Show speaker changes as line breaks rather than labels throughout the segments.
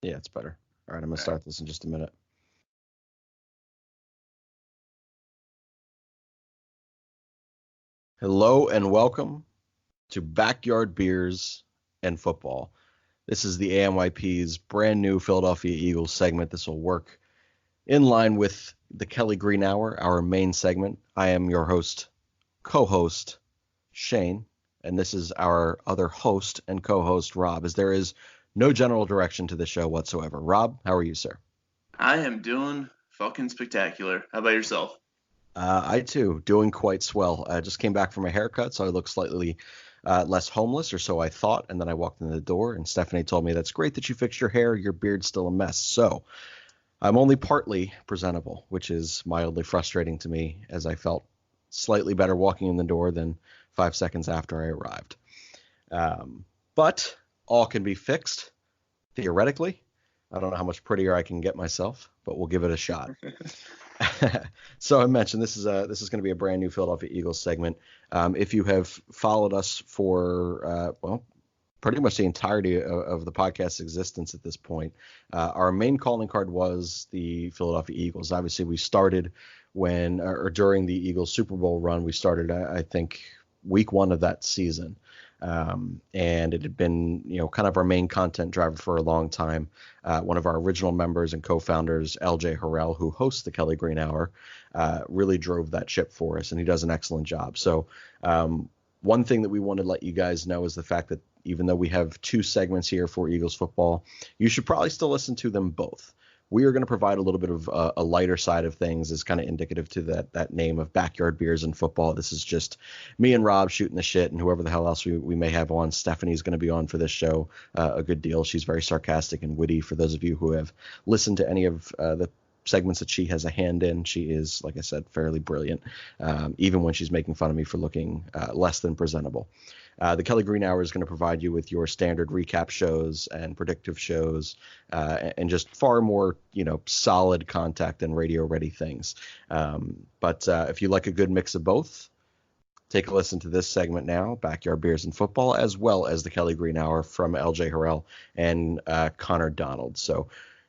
Yeah, it's better. All right, I'm going to start this in just a minute. Hello and welcome to Backyard Beers and Football. This is the ANYP's brand new Philadelphia Eagles segment. This will work in line with the Kelly Green Hour, our main segment. I am your host, co-host, Shane, and this is our other host and co-host, Rob, as there is no general direction to the show whatsoever. Rob, how are you, sir?
I am doing fucking spectacular. How about yourself?
I, too, doing quite swell. I just came back from a haircut, so I look slightly less homeless, or so I thought, and then I walked in the door, and Stephanie told me, that's great that you fixed your hair. Your beard's still a mess. So I'm only partly presentable, which is mildly frustrating to me, as I felt slightly better walking in the door than 5 seconds after I arrived. But all can be fixed, theoretically. I don't know how much prettier I can get myself, but we'll give it a shot. So I mentioned this is going to be a brand new Philadelphia Eagles segment. If you have followed us for pretty much the entirety of the podcast's existence at this point, our main calling card was the Philadelphia Eagles. Obviously, we started during the Eagles Super Bowl run. We started, I think, week 1 of that season. And it had been, kind of our main content driver for a long time. One of our original members and co-founders, LJ Harrell, who hosts the Kelly Green Hour, really drove that ship for us, and he does an excellent job. So one thing that we want to let you guys know is the fact that even though we have 2 segments here for Eagles football, you should probably still listen to them both. We are going to provide a little bit of a lighter side of things, as kind of indicative to that name of Backyard Beers and Football. This is just me and Rob shooting the shit, and whoever the hell else we may have on. Stephanie's going to be on for this show a good deal. She's very sarcastic and witty. For those of you who have listened to any of the segments that she has a hand in, she is, like I said, fairly brilliant, even when she's making fun of me for looking less than presentable. The Kelly Green Hour is going to provide you with your standard recap shows and predictive shows, and just far more, solid contact and radio-ready things. But if you like a good mix of both, take a listen to this segment now, Backyard Beers and Football, as well as the Kelly Green Hour from LJ Harrell and Connor Donald. So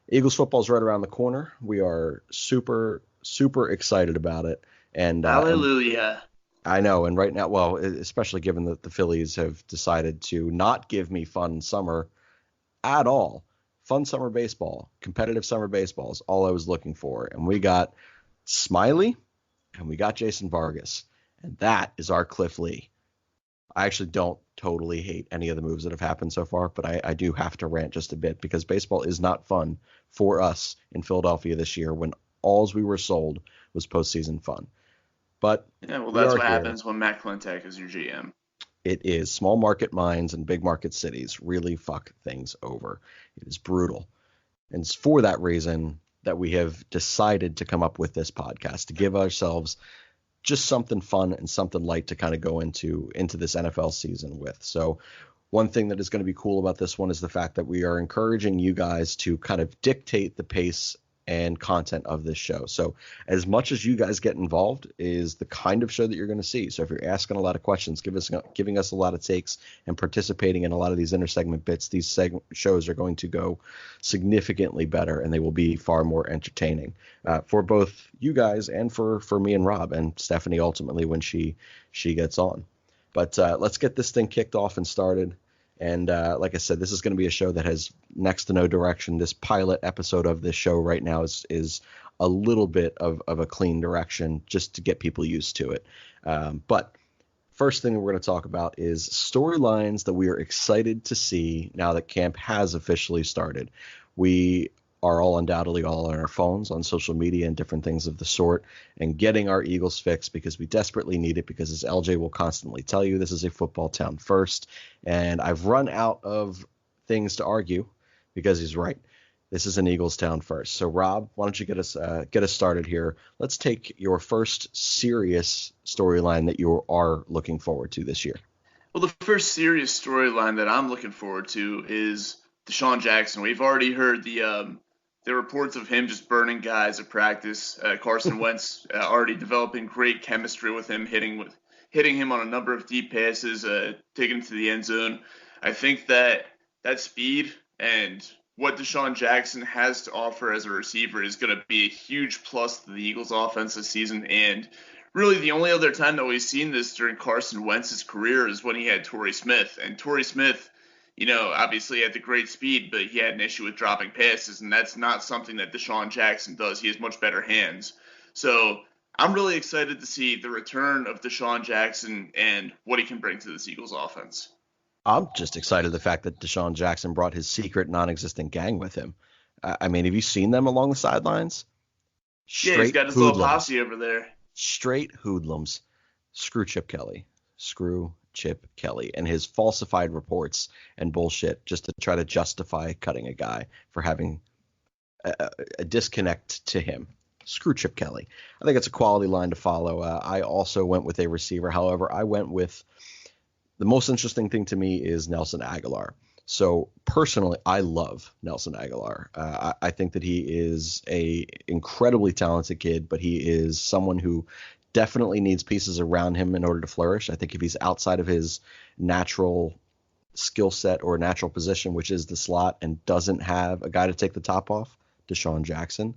Eagles football is right around the corner. We are super, super excited about it. And
hallelujah.
I know, and right now, well, especially given that the Phillies have decided to not give me fun summer at all. Fun summer baseball, competitive summer baseball is all I was looking for. And we got Smiley, and we got Jason Vargas, and that is our Cliff Lee. I actually don't totally hate any of the moves that have happened so far, but I do have to rant just a bit, because baseball is not fun for us in Philadelphia this year, when all we were sold was postseason fun. But
yeah, well, that's what happens when Matt Klentak is your GM.
It is. Small market minds and big market cities really fuck things over. It is brutal. And it's for that reason that we have decided to come up with this podcast, to give ourselves just something fun and something light to kind of go into this NFL season with. So one thing that is going to be cool about this one is the fact that we are encouraging you guys to kind of dictate the pace and content of this show. So as much as you guys get involved is the kind of show that you're going to see. So if you're asking a lot of questions, giving us a lot of takes, and participating in a lot of these intersegment bits, these shows are going to go significantly better, and they will be far more entertaining for both you guys and for me and Rob and Stephanie ultimately when she gets on. But let's get this thing kicked off and started. And like I said, this is going to be a show that has next to no direction. This pilot episode of this show right now is a little bit of a clean direction, just to get people used to it. But first thing we're going to talk about is storylines that we are excited to see now that camp has officially started. We are all undoubtedly all on our phones, on social media, and different things of the sort, and getting our Eagles fix, because we desperately need it, because as LJ will constantly tell you, this is a football town first, and I've run out of things to argue, because he's right. This is an Eagles town first. So Rob, why don't you get us started here? Let's take your first serious storyline that you are looking forward to this year.
Well, the first serious storyline that I'm looking forward to is Deshaun Jackson. We've already heard the reports of him just burning guys at practice. Carson Wentz already developing great chemistry with him, hitting him on a number of deep passes, taking him to the end zone. I think that speed and what Deshaun Jackson has to offer as a receiver is going to be a huge plus to the Eagles' offense this season. And really, the only other time that we've seen this during Carson Wentz's career is when he had Torrey Smith. And Torrey Smith, obviously had the great speed, but he had an issue with dropping passes, and that's not something that Deshaun Jackson does. He has much better hands. So I'm really excited to see the return of Deshaun Jackson and what he can bring to this Eagles offense.
I'm just excited the fact that Deshaun Jackson brought his secret non-existent gang with him. I mean, have you seen them along the sidelines?
Yeah, he's got his little posse over there.
Straight hoodlums. Screw Chip Kelly. Screw Chip Kelly and his falsified reports and bullshit just to try to justify cutting a guy for having a disconnect to him. Screw Chip Kelly. I think it's a quality line to follow. I also went with a receiver. However, I went with the most interesting thing to me is Nelson Aguilar. So personally, I love Nelson Aguilar. I think that he is a incredibly talented kid, but he is someone who definitely needs pieces around him in order to flourish. I think if he's outside of his natural skill set or natural position, which is the slot, and doesn't have a guy to take the top off, Deshaun Jackson,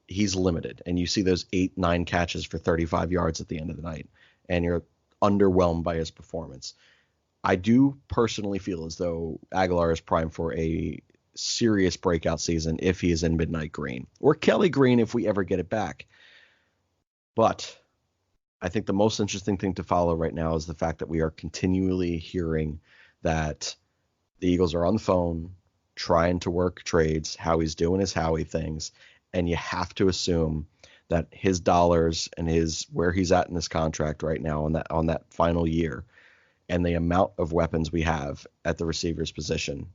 he's limited. And you see those 8-9 catches for 35 yards at the end of the night, and you're underwhelmed by his performance. I do personally feel as though Aguilar is primed for a serious breakout season if he is in Midnight Green, or Kelly Green if we ever get it back. But I think the most interesting thing to follow right now is the fact that we are continually hearing that the Eagles are on the phone trying to work trades, how he's doing his Howie things, and you have to assume that his dollars and his where he's at in his contract right now on that final year and the amount of weapons we have at the receiver's position,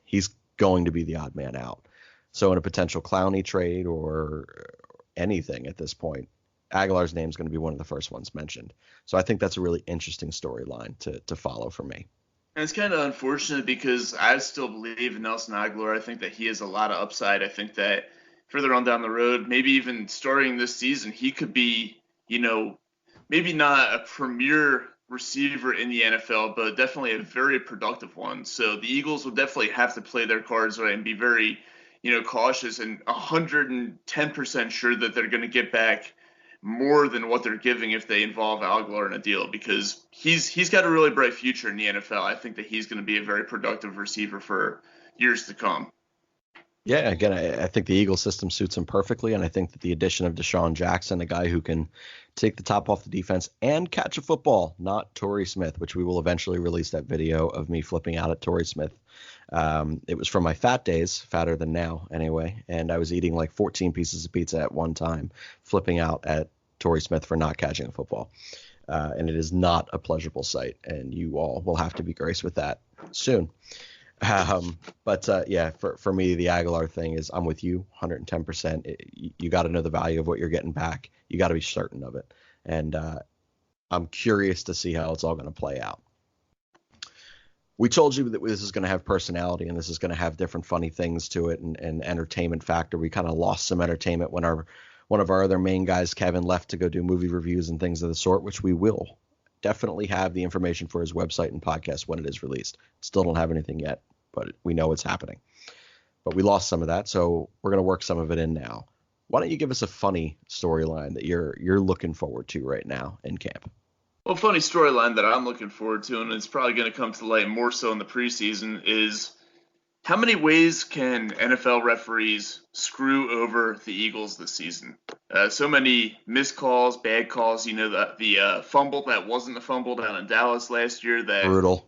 he's going to be the odd man out. So in a potential Clowney trade or anything at this point, Aguilar's name is going to be one of the first ones mentioned. So I think that's a really interesting storyline to follow for me.
And it's kind of unfortunate because I still believe in Nelson Aguilar. I think that he has a lot of upside. I think that further on down the road, maybe even starting this season, he could be, maybe not a premier receiver in the NFL, but definitely a very productive one. So the Eagles will definitely have to play their cards right and be very, cautious and 110% sure that they're going to get back more than what they're giving if they involve Aguilar in a deal, because he's got a really bright future in the NFL. I think that he's going to be a very productive receiver for years to come.
Yeah, again, I think the Eagles system suits him perfectly, and I think that the addition of Deshaun Jackson, a guy who can take the top off the defense and catch a football, not Torrey Smith, which we will eventually release that video of me flipping out at Torrey Smith. It was from my fat days, fatter than now anyway, and I was eating like 14 pieces of pizza at one time, flipping out at Torrey Smith for not catching a football. And it is not a pleasurable sight, and you all will have to be graced with that soon. But for me, the Aguilar thing is I'm with you 110%. You got to know the value of what you're getting back. You got to be certain of it. And I'm curious to see how it's all going to play out. We told you that this is going to have personality and this is going to have different funny things to it and entertainment factor. We kind of lost some entertainment when one of our other main guys, Kevin, left to go do movie reviews and things of the sort, which we will definitely have the information for his website and podcast when it is released. Still don't have anything yet, but we know it's happening. But we lost some of that, so we're going to work some of it in now. Why don't you give us a funny storyline that you're looking forward to right now in camp?
Well, a funny storyline that I'm looking forward to, and it's probably going to come to light more so in the preseason, is how many ways can NFL referees screw over the Eagles this season? So many missed calls, bad calls. The fumble that wasn't a fumble down in Dallas last year that
brutal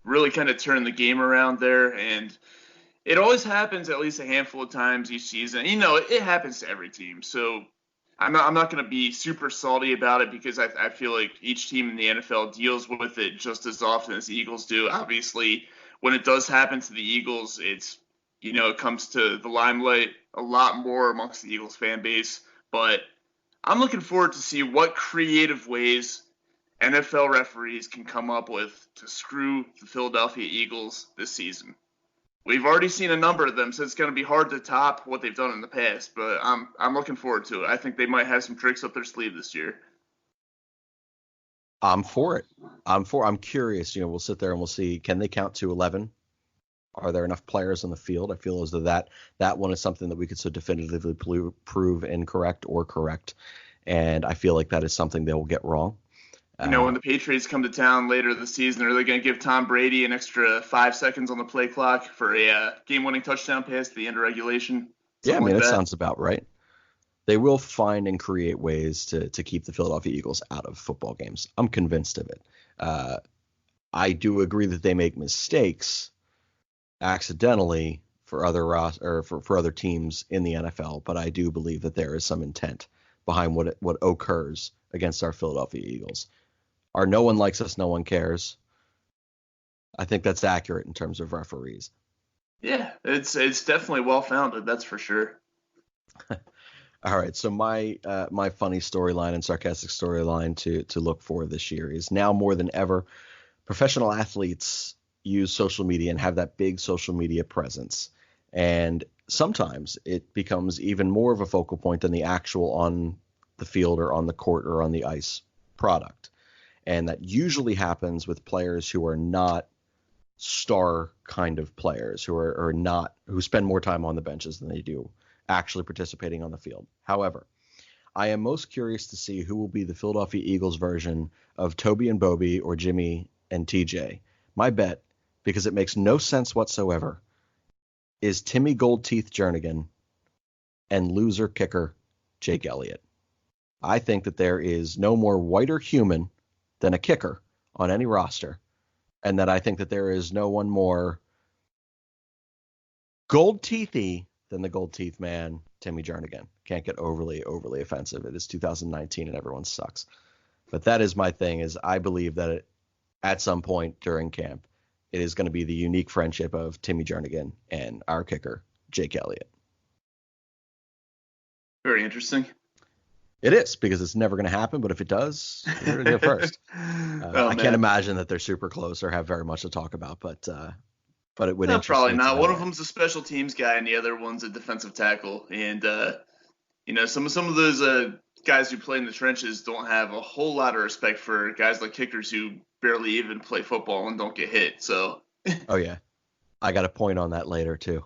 really kind of turned the game around there. And it always happens at least a handful of times each season. It happens to every team. So I'm not going to be super salty about it because I feel like each team in the NFL deals with it just as often as the Eagles do. Obviously, when it does happen to the Eagles, it comes to the limelight a lot more amongst the Eagles fan base. But I'm looking forward to see what creative ways NFL referees can come up with to screw the Philadelphia Eagles this season. We've already seen a number of them, so it's going to be hard to top what they've done in the past. But I'm looking forward to it. I think they might have some tricks up their sleeve this year.
I'm for it. I'm curious. We'll sit there and we'll see. Can they count to 11 Are there enough players on the field? I feel as though that one is something that we could so definitively prove incorrect or correct. And I feel like that is something they will get wrong.
When the Patriots come to town later this season, are they going to give Tom Brady an extra 5 seconds on the play clock for a game-winning touchdown pass at the end of regulation?
Yeah, I
Something
mean,
like
it
that.
sounds about right. They will find and create ways to keep the Philadelphia Eagles out of football games. I'm convinced of it. I do agree that they make mistakes accidentally for other teams in the NFL, but I do believe that there is some intent behind what occurs against our Philadelphia Eagles. Our no one likes us, no one cares. I think that's accurate in terms of referees.
Yeah, it's definitely well-founded, that's for sure.
All right, so my funny storyline and sarcastic storyline to look for this year is now more than ever, professional athletes use social media and have that big social media presence. And sometimes it becomes even more of a focal point than the actual on the field or on the court or on the ice product. And that usually happens with players who are not star kind of players, who spend more time on the benches than they do actually participating on the field. However, I am most curious to see who will be the Philadelphia Eagles version of Toby and Bobby or Jimmy and TJ. My bet, because it makes no sense whatsoever, is Timmy Goldteeth Jernigan and loser kicker Jake Elliott. I think that there is no more whiter human than a kicker on any roster, and that I think that there is no one more gold teethy than the gold teeth man, Timmy Jernigan. Can't get overly offensive. It is 2019 and everyone sucks. But that is my thing, is I believe that at some point during camp, it is going to be the unique friendship of Timmy Jernigan and our kicker, Jake Elliott.
Very interesting.
It is, because it's never going to happen, but if it does, you're going to go first. I can't imagine that they're super close or have very much to talk about, but it would interest
probably
me.
not. One of them's a special teams guy, and the other one's a defensive tackle. And some of those guys who play in the trenches don't have a whole lot of respect for guys like kickers who barely even play football and don't get hit. So.
Oh yeah, I got a point on that later too.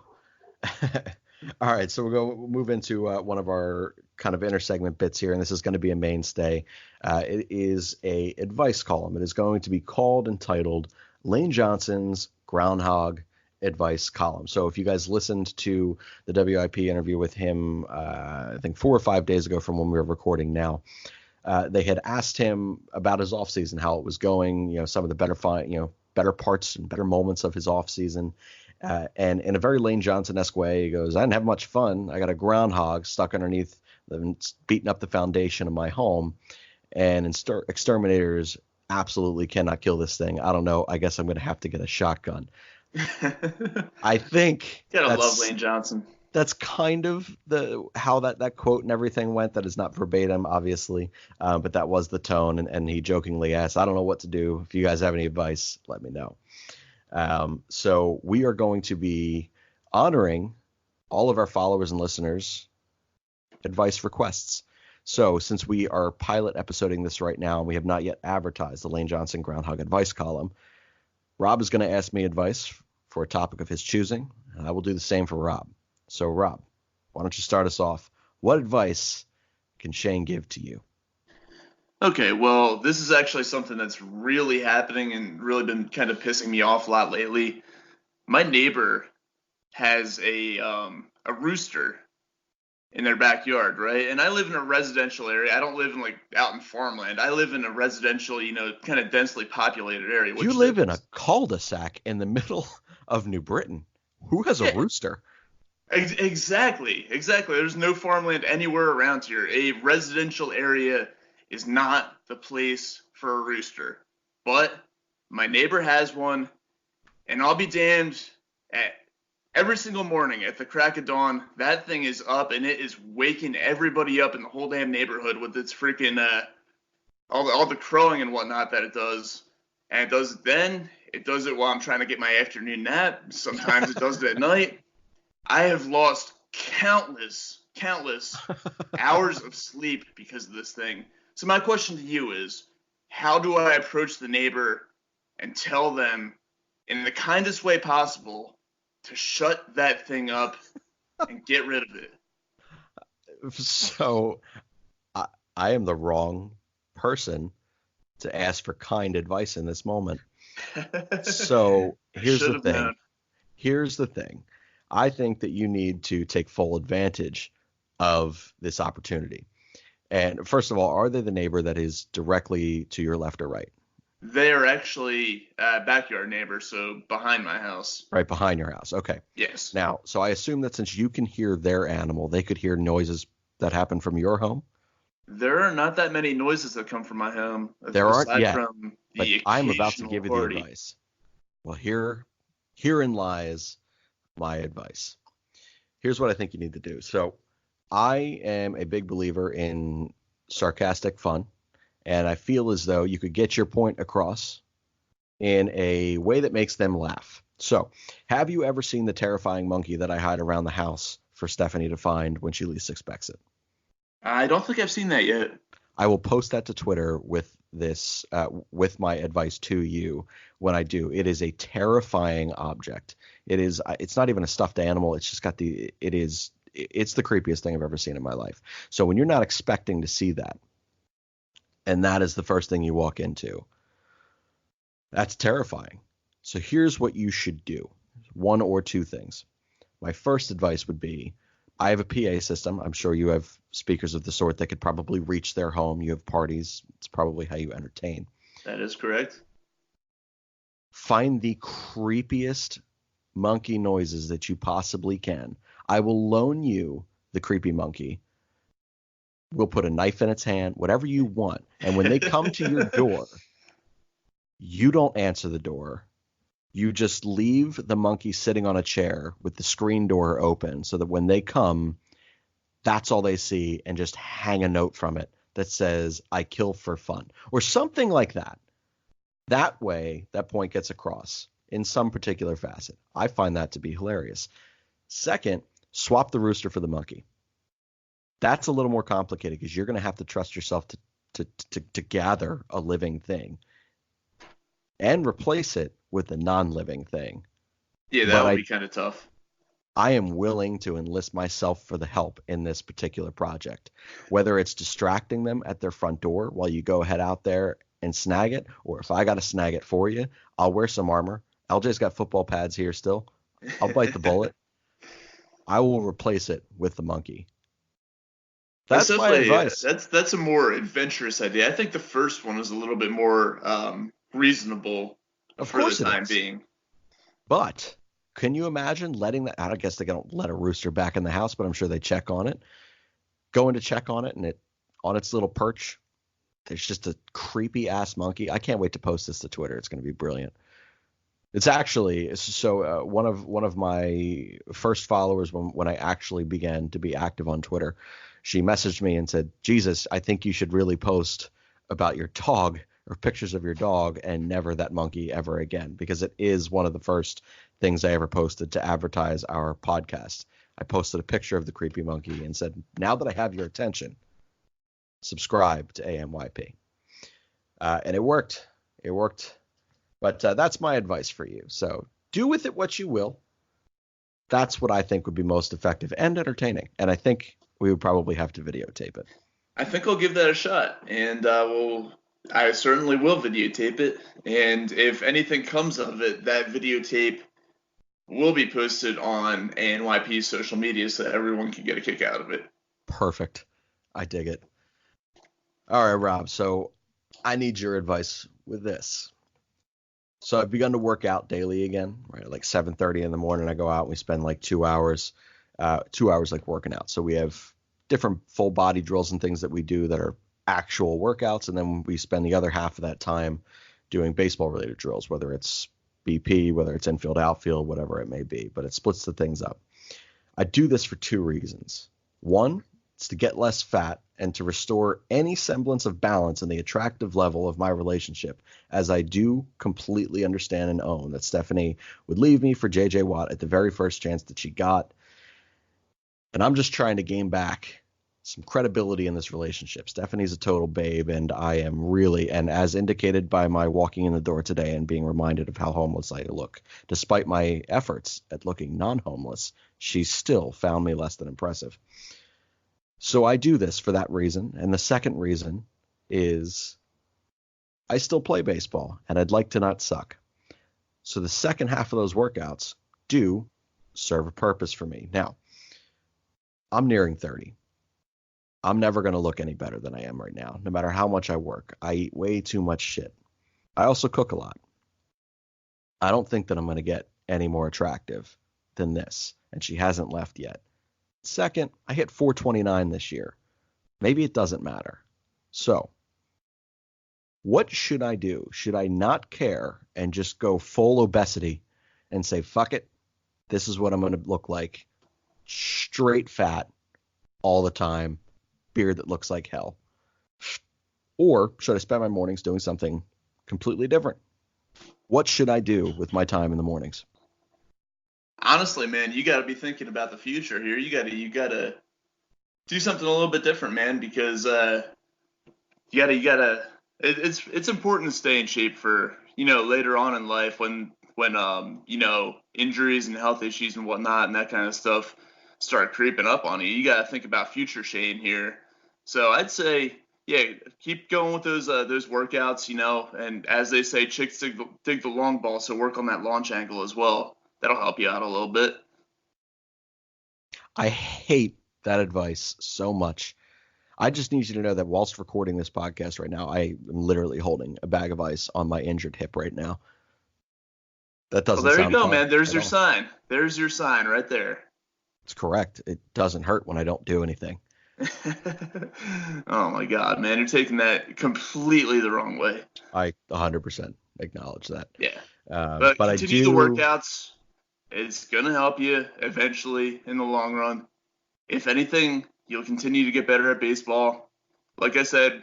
All right, so we'll move into one of our kind of intersegment bits here, and this is going to be a mainstay. It is a advice column. It is going to be called and titled Lane Johnson's Groundhog Advice Column. So if you guys listened to the WIP interview with him, I think 4 or 5 days ago from when we were recording now, they had asked him about his offseason, how it was going, some of the better parts and better moments of his offseason. And in a very Lane Johnson-esque way, he goes, I didn't have much fun. I got a groundhog stuck underneath, beating up the foundation of my home. And exterminators absolutely cannot kill this thing. I don't know. I guess I'm going to have to get a shotgun. I think
gotta love Lane Johnson.
That's kind of how that quote and everything went. That is not verbatim, obviously, but that was the tone. And he jokingly asked, I don't know what to do. If you guys have any advice, let me know. So we are going to be honoring all of our followers and listeners' advice requests. So since we are pilot episoding this right now and we have not yet advertised the Lane Johnson Groundhog Advice Column, Rob is going to ask me advice for a topic of his choosing, and I will do the same for Rob. So Rob, why don't you start us off? What advice can Shane give to you?
Okay, well, this is actually something that's really happening and really been kind of pissing me off a lot lately. My neighbor has a rooster in their backyard, right? And I live in a residential area. I don't live in out in farmland. I live in a residential, kind of densely populated area.
You live in a cul-de-sac in the middle of New Britain. Who has a rooster?
Exactly. There's no farmland anywhere around here. A residential area is not the place for a rooster. But my neighbor has one, and I'll be damned, every single morning at the crack of dawn, that thing is up, and it is waking everybody up in the whole damn neighborhood with its freaking all the crowing and whatnot that it does. And it does it then. It does it while I'm trying to get my afternoon nap. Sometimes it does it at night. I have lost countless hours of sleep because of this thing. So my question to you is, how do I approach the neighbor and tell them in the kindest way possible to shut that thing up and get rid of it.
So I am the wrong person to ask for kind advice in this moment. So here's the thing.
Known.
Here's the thing. I think that you need to take full advantage of this opportunity. And first of all, are they the neighbor that is directly to your left or right?
They are actually backyard neighbors, so behind my house.
Right behind your house. Okay.
Yes.
Now, so I assume that since you can hear their animal, they could hear noises that happen from your home?
There are not that many noises that come from my home.
There aren't yet,
from
but
the
I'm about to give you
party.
the advice. Well, herein lies my advice. Here's what I think you need to do. So I am a big believer in sarcastic fun, and I feel as though you could get your point across in a way that makes them laugh. So have you ever seen the terrifying monkey that I hide around the house for Stephanie to find when she least expects it?
I don't think I've seen that yet.
I will post that to Twitter with this, with my advice to you when I do. It is a terrifying object. It's not even a stuffed animal. It's just got it's the creepiest thing I've ever seen in my life. So when you're not expecting to see that, and that is the first thing you walk into, that's terrifying. So here's what you should do. One or two things. My first advice would be, I have a PA system. I'm sure you have speakers of the sort that could probably reach their home. You have parties. It's probably how you entertain.
That is correct.
Find the creepiest monkey noises that you possibly can. I will loan you the creepy monkey. We'll put a knife in its hand, whatever you want. And when they come to your door, you don't answer the door. You just leave the monkey sitting on a chair with the screen door open so that when they come, that's all they see, and just hang a note from it that says, I kill for fun, or something like that. That way, that point gets across in some particular facet. I find that to be hilarious. Second, swap the rooster for the monkey. That's a little more complicated because you're going to have to trust yourself to gather a living thing and replace it with a non-living thing.
Yeah, that would be kind of tough.
I am willing to enlist myself for the help in this particular project, whether it's distracting them at their front door while you go head out there and snag it, or if I got to snag it for you, I'll wear some armor. LJ's got football pads here still. I'll bite the bullet. I will replace it with the monkey. That's my advice.
That's a more adventurous idea. I think the first one is a little bit more reasonable for the time being.
But can you imagine letting that? I guess they don't let a rooster back in the house, but I'm sure they check on it. Going to check on it, and on its little perch, there's just a creepy ass monkey. I can't wait to post this to Twitter. It's going to be brilliant. It's actually so one of my first followers when I actually began to be active on Twitter, she messaged me and said, Jesus, I think you should really post about your dog or pictures of your dog and never that monkey ever again, because it is one of the first things I ever posted to advertise our podcast. I posted a picture of the creepy monkey and said, now that I have your attention, subscribe to ANYP. And it worked. It worked. But that's my advice for you. So do with it what you will. That's what I think would be most effective and entertaining. And I think we would probably have to videotape it.
I think I'll give that a shot. And I certainly will videotape it. And if anything comes of it, that videotape will be posted on ANYP's social media so that everyone can get a kick out of it.
Perfect. I dig it. All right, Rob. So I need your advice with this. So I've begun to work out daily again, right? Like 7:30 in the morning, I go out and we spend like 2 hours like working out. So we have different full body drills and things that we do that are actual workouts. And then we spend the other half of that time doing baseball related drills, whether it's BP, whether it's infield, outfield, whatever it may be, but it splits the things up. I do this for two reasons. One, it's to get less fat and to restore any semblance of balance in the attractive level of my relationship, as I do completely understand and own that Stephanie would leave me for J.J. Watt at the very first chance that she got. And I'm just trying to gain back some credibility in this relationship. Stephanie's a total babe, and I am really, and as indicated by my walking in the door today and being reminded of how homeless I look, despite my efforts at looking non-homeless, she still found me less than impressive. So I do this for that reason. And the second reason is I still play baseball, and I'd like to not suck. So the second half of those workouts do serve a purpose for me. Now, I'm nearing 30. I'm never going to look any better than I am right now, no matter how much I work. I eat way too much shit. I also cook a lot. I don't think that I'm going to get any more attractive than this, and she hasn't left yet. Second, I hit 429 this year. Maybe it doesn't matter. So, what should I do? Should I not care and just go full obesity and say, fuck it, this is what I'm going to look like, straight fat all the time, beard that looks like hell? Or should I spend my mornings doing something completely different? What should I do with my time in the mornings?
Honestly, man, you got to be thinking about the future here. You got to do something a little bit different, man, because you got to it's important to stay in shape for, later on in life when injuries and health issues and whatnot and that kind of stuff start creeping up on you. You got to think about future Shane here. So I'd say, yeah, keep going with those workouts, and as they say, chicks dig the long ball, so work on that launch angle as well. That'll help you out a little bit.
I hate that advice so much. I just need you to know that whilst recording this podcast right now, I am literally holding a bag of ice on my injured hip right now. That doesn't sound
there you go,
fun
man. There's
at
your
all.
sign. There's your sign right there.
It's correct. It doesn't hurt when I don't do anything.
Oh my God, man, you're taking that completely the wrong way.
I 100% acknowledge that.
Yeah,
but
continue the workouts. It's gonna help you eventually in the long run. If anything, you'll continue to get better at baseball. Like I said,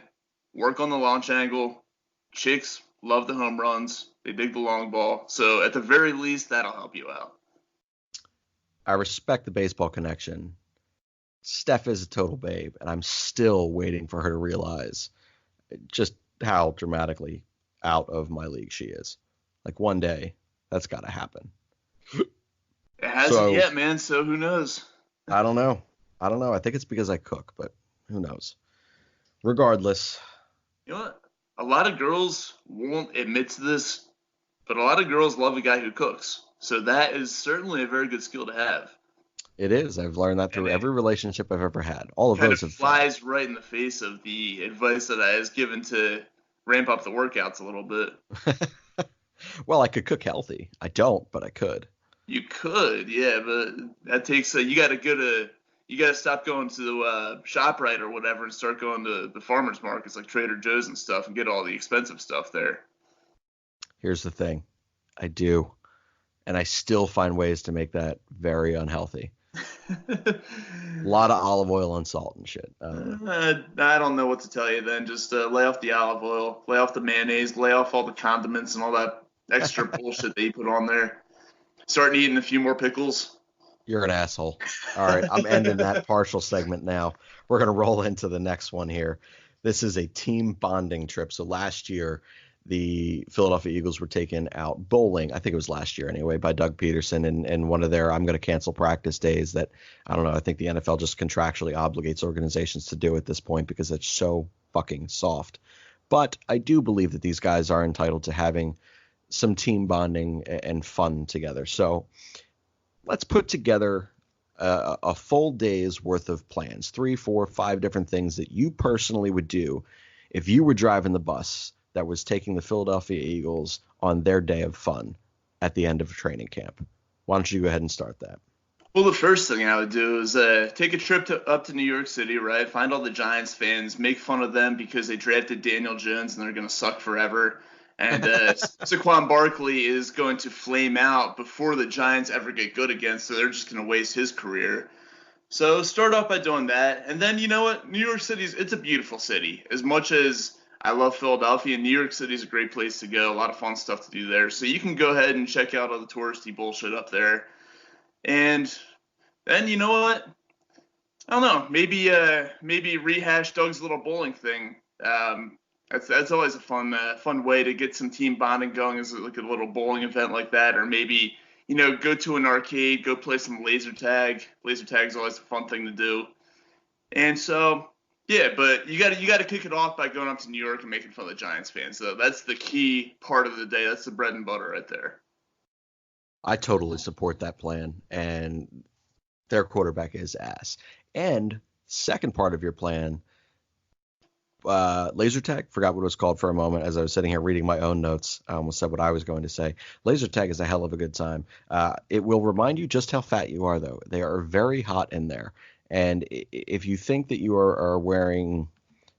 work on the launch angle. Chicks love the home runs. They dig the long ball. So at the very least, that'll help you out.
I respect the baseball connection. Steph is a total babe, and I'm still waiting for her to realize just how dramatically out of my league she is. Like, one day, that's got to happen.
It hasn't yet, man, so who knows?
I don't know. I think it's because I cook, but who knows? Regardless.
You know what? A lot of girls won't admit to this, but a lot of girls love a guy who cooks. So that is certainly a very good skill to have.
It is. I've learned that through every relationship I've ever had. All of those have
flies right in the face of the advice that I was given to ramp up the workouts a little bit.
Well, I could cook healthy. I don't, but I could.
You could, yeah, but that takes you got to stop going to the ShopRite or whatever and start going to the farmers markets like Trader Joe's and stuff and get all the expensive stuff there.
Here's the thing. I do. And I still find ways to make that very unhealthy. A lot of olive oil and salt and shit.
I don't know what to tell you then. Just lay off the olive oil, lay off the mayonnaise, lay off all the condiments and all that extra bullshit that you put on there. Start eating a few more pickles.
You're an asshole. All right, I'm ending that partial segment now. We're going to roll into the next one here. This is a team bonding trip. So last year, the Philadelphia Eagles were taken out bowling. I think it was last year anyway, by Doug Peterson and one of their I'm going to cancel practice days that, I don't know, I think the NFL just contractually obligates organizations to do at this point because it's so fucking soft. But I do believe that these guys are entitled to having some team bonding and fun together. So let's put together a full day's worth of plans, 3, 4, 5 different things that you personally would do if you were driving the bus that was taking the Philadelphia Eagles on their day of fun at the end of training camp. Why don't you go ahead and start that?
Well, the first thing I would do is take a trip up to New York City, right? Find all the Giants fans, make fun of them because they drafted Daniel Jones and they're going to suck forever. And Saquon Barkley is going to flame out before the Giants ever get good again, so they're just going to waste his career. So start off by doing that. And then, you know what? New York City, it's a beautiful city. As much as I love Philadelphia, New York City is a great place to go. A lot of fun stuff to do there. So you can go ahead and check out all the touristy bullshit up there. And then, you know what? I don't know. Maybe rehash Doug's little bowling thing. That's always a fun way to get some team bonding going, is like a little bowling event like that, or maybe go to an arcade, go play some laser tag. Laser tag's always a fun thing to do. And so yeah, but you got to kick it off by going up to New York and making fun of the Giants fans. So that's the key part of the day. That's the bread and butter right there.
I totally support that plan, and their quarterback is ass. And second part of your plan, laser tag, forgot what it was called for a moment as I was sitting here reading my own notes. I almost said what I was going to say. Laser tag is a hell of a good time. It will remind you just how fat you are, though. They are very hot in there. And if you think that you are wearing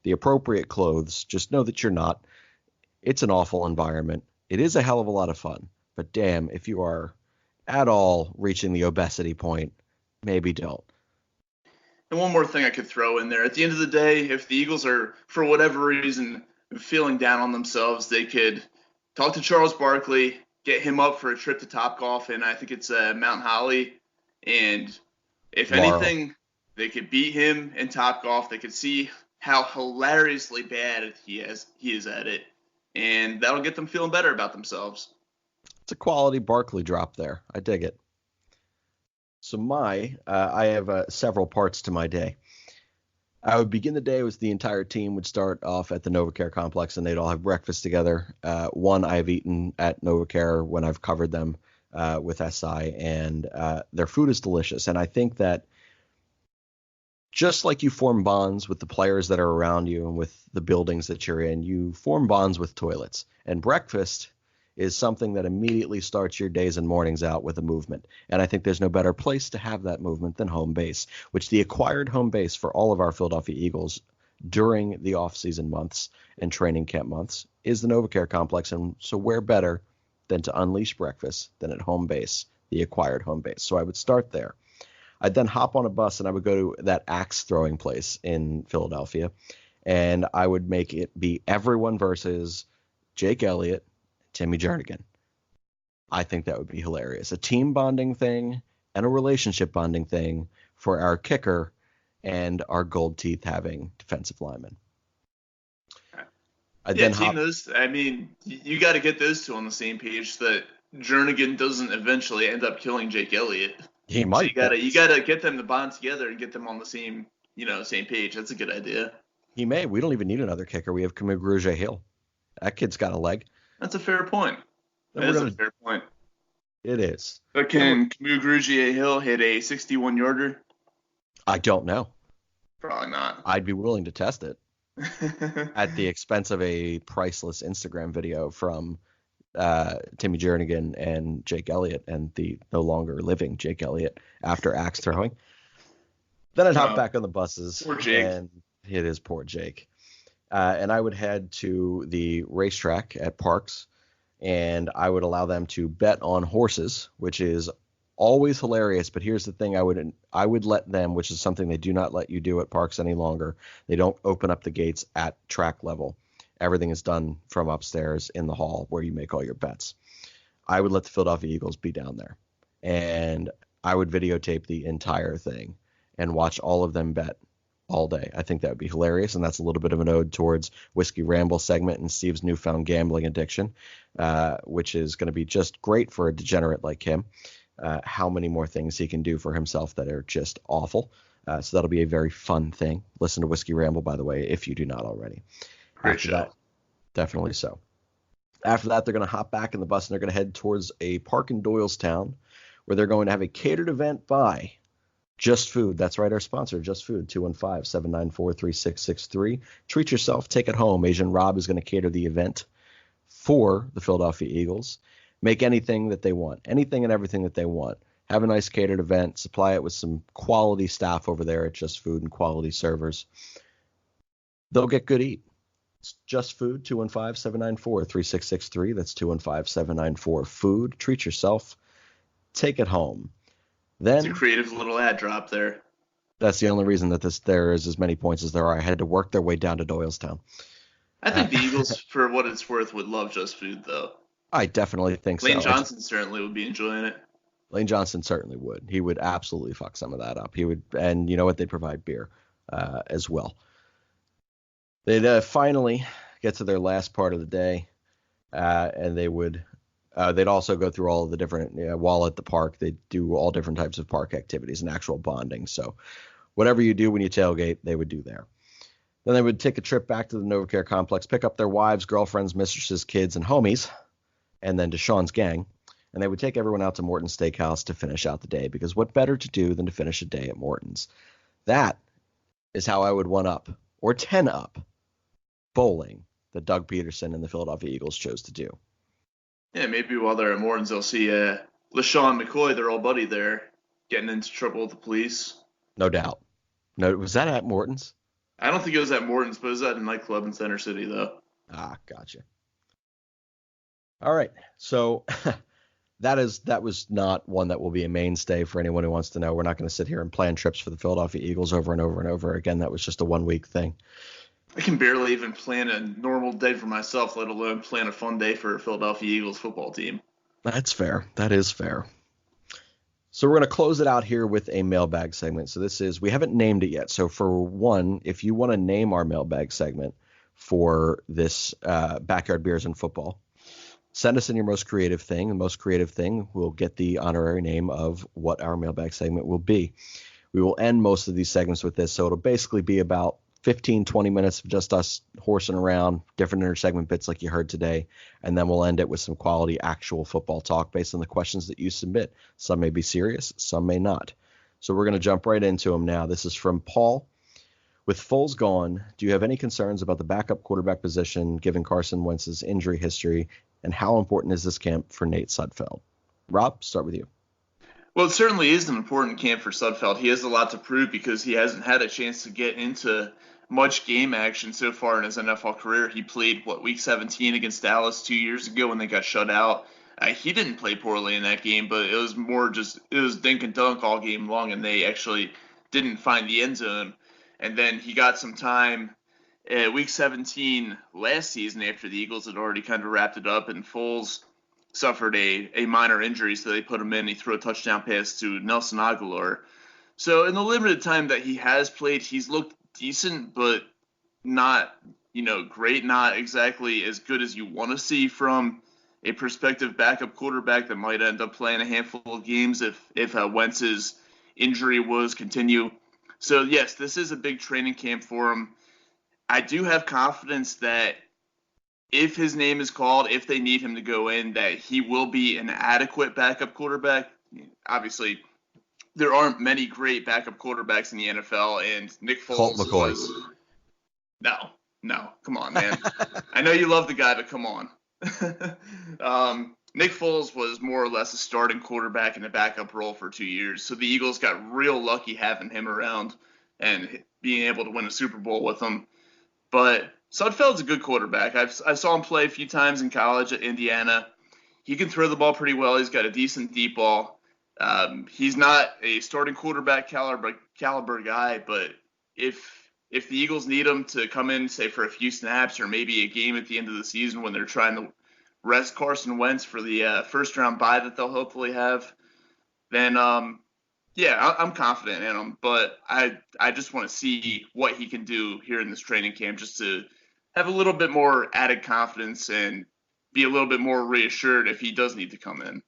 the appropriate clothes, just know that you're not. It's an awful environment. It is a hell of a lot of fun. But damn, if you are at all reaching the obesity point, maybe don't.
And one more thing I could throw in there. At the end of the day, if the Eagles are, for whatever reason, feeling down on themselves, they could talk to Charles Barkley, get him up for a trip to Topgolf, and I think it's Mount Holly. And if
Laurel.
anything, they could beat him in Topgolf. They could see how hilariously bad he is at it, and that'll get them feeling better about themselves.
It's a quality Barkley drop there. I dig it. So I have several parts to my day. I would begin the day with the entire team would start off at the NovaCare complex, and they'd all have breakfast together. One I've eaten at NovaCare when I've covered them with SI, and their food is delicious. And I think that just like you form bonds with the players that are around you and with the buildings that you're in, you form bonds with toilets. And breakfast is something that immediately starts your days and mornings out with a movement. And I think there's no better place to have that movement than home base, which the acquired home base for all of our Philadelphia Eagles during the off-season months and training camp months is the NovaCare complex. And so where better than to unleash breakfast than at home base, the acquired home base. So I would start there. I'd then hop on a bus and I would go to that axe throwing place in Philadelphia. And I would make it be everyone versus Jake Elliott, Timmy Jernigan. I think that would be hilarious. A team bonding thing and a relationship bonding thing for our kicker and our gold teeth having defensive lineman.
I mean, you got to get those two on the same page so that Jernigan doesn't eventually end up killing Jake Elliott.
He might.
So you gotta get them to bond together and get them on the same page. That's a good idea.
He may. We don't even need another kicker. We have Kamugruja Hill. That kid's got a leg.
That's a fair point. That is a fair point.
It is.
But can Kamugruja Hill hit a 61-yarder?
I don't know.
Probably not.
I'd be willing to test it at the expense of a priceless Instagram video from Timmy Jernigan and Jake Elliott and the no longer living Jake Elliott after axe throwing. Then I'd hop back on the buses.
Poor Jake.
And it is poor Jake. And I would head to the racetrack at Parks, and I would allow them to bet on horses, which is always hilarious. But here's the thing: I would let them, which is something they do not let you do at Parks any longer. They don't open up the gates at track level. Everything is done from upstairs in the hall where you make all your bets. I would let the Philadelphia Eagles be down there, and I would videotape the entire thing and watch all of them bet all day. I think that would be hilarious, and that's a little bit of an ode towards Whiskey Ramble segment and Steve's newfound gambling addiction, which is going to be just great for a degenerate like him. How many more things he can do for himself that are just awful. So that'll be a very fun thing. Listen to Whiskey Ramble, by the way, if you do not already.
Great show.
That, definitely so. After that, they're going to hop back in the bus and they're going to head towards a park in Doylestown where they're going to have a catered event by Just Food. That's right, our sponsor, Just Food, 215-794-3663. Treat yourself, take it home. Asian Rob is going to cater the event for the Philadelphia Eagles. Make anything that they want, anything and everything that they want. Have a nice catered event. Supply it with some quality staff over there at Just Food and quality servers. They'll get good eat. It's Just Food, 215-794-3663. That's 215-794-FOOD. Treat yourself. Take it home. Then,
it's a creative little ad drop there.
That's the only reason that there is as many points as there are. I had to work their way down to Doylestown.
I think the Eagles, for what it's worth, would love Just Food, though.
I definitely think
Lane
so.
Johnson certainly would be enjoying it.
Lane Johnson certainly would. He would absolutely fuck some of that up. He would, and you know what? They'd provide beer as well. They'd finally get to their last part of the day, and they'd also go through all of the different, while at the park, they'd do all different types of park activities and actual bonding. So whatever you do when you tailgate, they would do there. Then they would take a trip back to the NovaCare complex, pick up their wives, girlfriends, mistresses, kids, and homies, and then to Sean's gang. And they would take everyone out to Morton's Steakhouse to finish out the day, because what better to do than to finish a day at Morton's? That is how I would 1-up or 10-up bowling that Doug Peterson and the Philadelphia Eagles chose to do.
Yeah, maybe while they're at Morton's, they'll see LaShawn McCoy, their old buddy there, getting into trouble with the police.
No doubt. No, was that at Morton's?
I don't think it was at Morton's, but it was at a nightclub in Center City, though.
Ah, gotcha. All right, so that was not one that will be a mainstay for anyone who wants to know. We're not going to sit here and plan trips for the Philadelphia Eagles over and over and over again. That was just a 1-week thing.
I can barely even plan a normal day for myself, let alone plan a fun day for a Philadelphia Eagles football team.
That's fair. That is fair. So we're going to close it out here with a mailbag segment. So we haven't named it yet. So for one, if you want to name our mailbag segment for this Backyard Beers and Football, send us in your most creative thing. The most creative thing will get the honorary name of what our mailbag segment will be. We will end most of these segments with this. So it'll basically be about 15, 20 minutes of just us horsing around, different intersegment bits like you heard today, and then we'll end it with some quality actual football talk based on the questions that you submit. Some may be serious, some may not. So we're going to jump right into them now. This is from Paul. With Foles gone, do you have any concerns about the backup quarterback position given Carson Wentz's injury history, and how important is this camp for Nate Sudfeld? Rob, start with you.
Well, it certainly is an important camp for Sudfeld. He has a lot to prove because he hasn't had a chance to get into much game action so far in his NFL career. He played, week 17 against Dallas 2 years ago when they got shut out. He didn't play poorly in that game, but it was more it was dink and dunk all game long, and they actually didn't find the end zone. And then he got some time week 17 last season after the Eagles had already kind of wrapped it up, and Foles suffered a minor injury, so they put him in. He threw a touchdown pass to Nelson Aguilar. So in the limited time that he has played, he's looked decent, but not, great, not exactly as good as you want to see from a prospective backup quarterback that might end up playing a handful of games if Wentz's injury was continue. So yes, this is a big training camp for him. I do have confidence that if his name is called, if they need him to go in, that he will be an adequate backup quarterback. Obviously, there aren't many great backup quarterbacks in the NFL, and Nick Foles was... No, come on, man. I know you love the guy, but come on. Nick Foles was more or less a starting quarterback in a backup role for 2 years, so the Eagles got real lucky having him around and being able to win a Super Bowl with him. But Sudfeld's a good quarterback. I saw him play a few times in college at Indiana. He can throw the ball pretty well. He's got a decent deep ball. He's not a starting quarterback caliber guy, but if the Eagles need him to come in, say, for a few snaps or maybe a game at the end of the season when they're trying to rest Carson Wentz for the first-round bye that they'll hopefully have, then, I'm confident in him. But I just want to see what he can do here in this training camp just to have a little bit more added confidence and be a little bit more reassured if he does need to come in.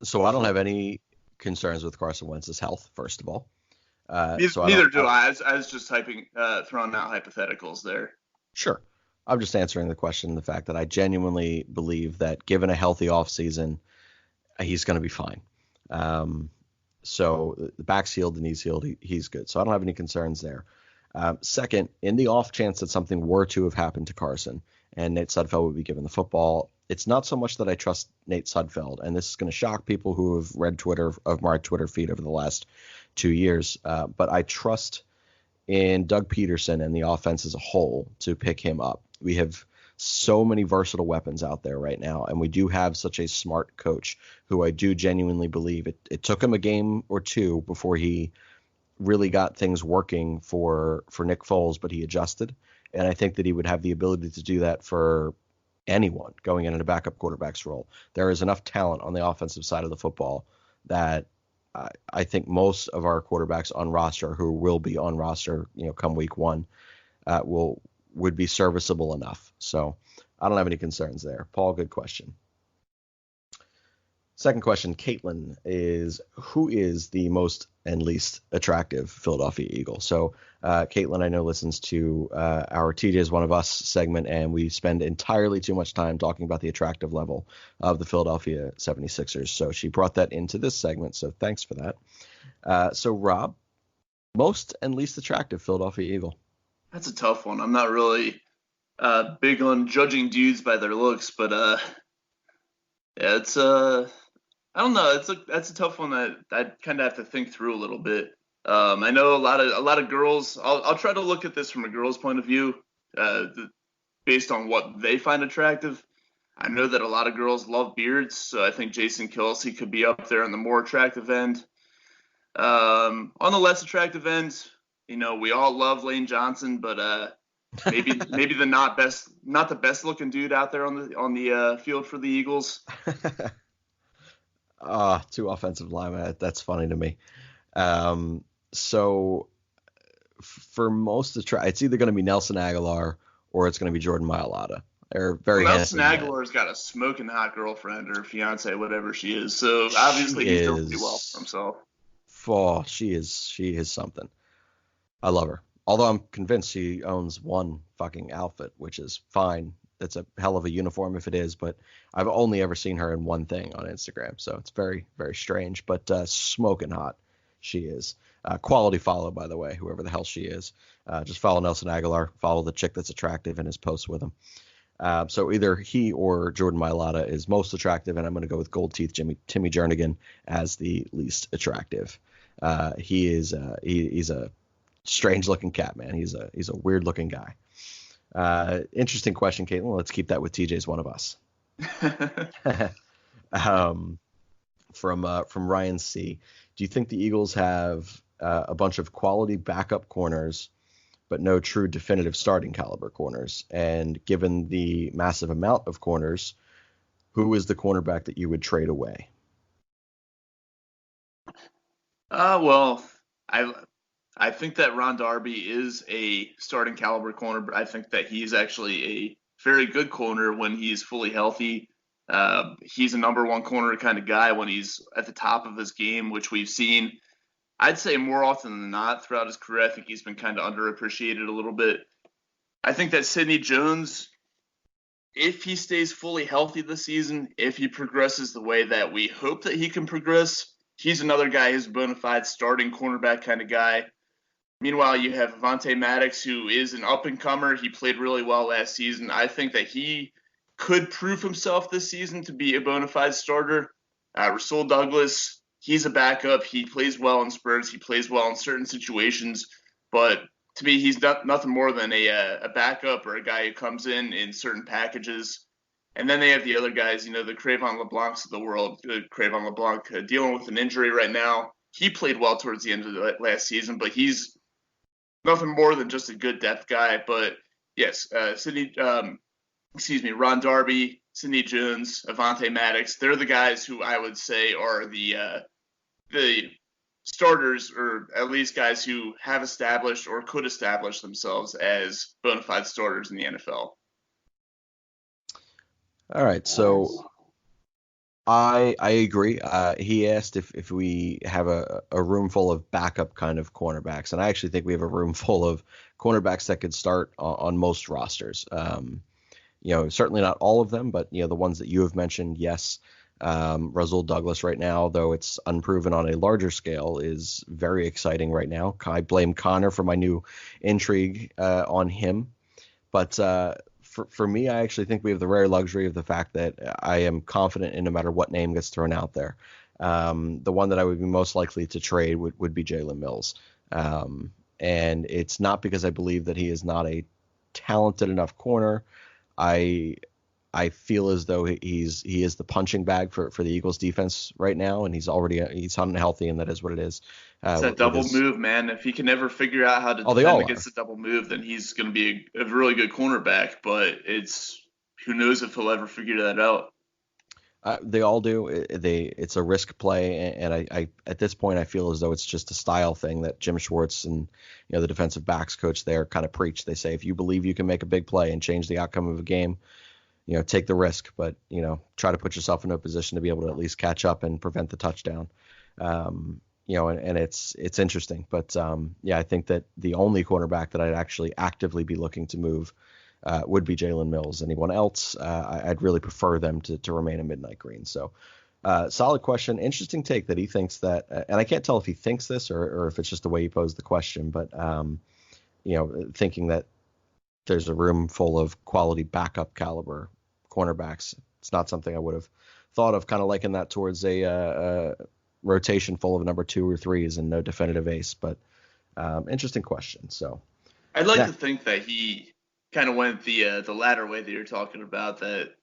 So I don't have any concerns with Carson Wentz's health, first of all.
Neither do I. I was just throwing out hypotheticals there. Sure.
I'm just answering the question, the fact that I genuinely believe that given a healthy offseason, he's going to be fine. So the back's healed, the knee's healed, he's good. So I don't have any concerns there. Second, in the off chance that something were to have happened to Carson and Nate Sudfeld would be given the football, it's not so much that I trust Nate Sudfeld, and this is going to shock people who have read my Twitter feed over the last 2 years, but I trust in Doug Peterson and the offense as a whole to pick him up. We have so many versatile weapons out there right now, and we do have such a smart coach who I do genuinely believe it took him a game or two before he really got things working for Nick Foles, but he adjusted, and I think that he would have the ability to do that for anyone going in a backup quarterback's role. There is enough talent on the offensive side of the football that I think most of our quarterbacks on roster who will be on roster, come week one, would be serviceable enough. So I don't have any concerns there. Paul, good question. Second question, Caitlin, is who is the most and least attractive Philadelphia Eagle? So Caitlin, I know, listens to our TJ's One of Us segment, and we spend entirely too much time talking about the attractive level of the Philadelphia 76ers. So she brought that into this segment, so thanks for that. So Rob, most and least attractive Philadelphia Eagle?
That's a tough one. I'm not really big on judging dudes by their looks, but yeah, it's I don't know. That's a tough one that I kind of have to think through a little bit. I know a lot of girls. I'll try to look at this from a girl's point of view, based on what they find attractive. I know that a lot of girls love beards, so I think Jason Kelce could be up there on the more attractive end. On the less attractive end, we all love Lane Johnson, but maybe the not the best looking dude out there on the field for the Eagles.
Two offensive linemen. That's funny to me. So for most of it's either going to be Nelson Aguilar or it's going to be Jordan Mailata. They're very handsome.
Nelson Aguilar's got a smoking hot girlfriend or fiance, whatever she is. So obviously he's doing pretty well for himself.
Oh, she is something. I love her. Although I'm convinced she owns one fucking outfit, which is fine. It's a hell of a uniform if it is, but I've only ever seen her in one thing on Instagram, so it's very, very strange. But smoking hot, she is. Quality follow, by the way, whoever the hell she is. Just follow Nelson Aguilar, follow the chick that's attractive in his posts with him. So either he or Jordan Mailata is most attractive, and I'm going to go with gold teeth Timmy Jernigan as the least attractive. He's a strange looking cat, man. He's a weird looking guy. Interesting question, Caitlin. Let's keep that with TJ's One of Us. From Ryan C. Do you think the Eagles have a bunch of quality backup corners, but no true definitive starting caliber corners? And given the massive amount of corners, who is the cornerback that you would trade away?
Well, I think that Ron Darby is a starting caliber corner, but I think that he's actually a very good corner when he's fully healthy. He's a number one corner kind of guy when he's at the top of his game, which we've seen, I'd say more often than not throughout his career. I think he's been kind of underappreciated a little bit. I think that Sidney Jones, if he stays fully healthy this season, if he progresses the way that we hope that he can progress, he's another guy who's a bona fide starting cornerback kind of guy. Meanwhile, you have Avonte Maddox, who is an up-and-comer. He played really well last season. I think that he could prove himself this season to be a bona fide starter. Rasul Douglas, he's a backup. He plays well in spurts. He plays well in certain situations. But to me, he's nothing more than a backup or a guy who comes in certain packages. And then they have the other guys, the Cravon LeBlancs of the world. Cravon LeBlanc dealing with an injury right now. He played well towards the end of the last season, but he's nothing more than just a good depth guy. But yes, Ron Darby, Sidney Jones, Avonte Maddox, they're the guys who I would say are the starters, or at least guys who have established or could establish themselves as bona fide starters in the NFL.
All right, so I agree. He asked if we have a room full of backup kind of cornerbacks, and I actually think we have a room full of cornerbacks that could start on most rosters. Certainly not all of them, but the ones that you have mentioned, yes. Rasul Douglas right now, though it's unproven on a larger scale, is very exciting right now. I blame Connor for my new intrigue on him, but for me, I actually think we have the rare luxury of the fact that I am confident in no matter what name gets thrown out there. The one that I would be most likely to trade would be Jalen Mills. And it's not because I believe that he is not a talented enough corner. I feel as though he is the punching bag for the Eagles defense right now, and he's unhealthy, and that is what it is.
It's that double move, man. If he can never figure out how to defend against the double move, then he's going to be a really good cornerback. But who knows if he'll ever figure that out.
They all do. It's a risk play, and I at this point I feel as though it's just a style thing that Jim Schwartz and the defensive backs coach there kind of preach. They say if you believe you can make a big play and change the outcome of a game, take the risk, but try to put yourself in a position to be able to at least catch up and prevent the touchdown. And it's interesting, but I think that the only cornerback that I'd actually actively be looking to move would be Jalen Mills. Anyone else, I'd really prefer them to remain a midnight green. So solid question. Interesting take that he thinks that, and I can't tell if he thinks this or if it's just the way he posed the question, but, thinking that there's a room full of quality backup caliber cornerbacks. It's not something I would have thought of, kind of liking that towards a rotation full of number 2 or 3s and no definitive ace, but interesting question. So
I'd like to think that he kind of went the latter way that you're talking about, that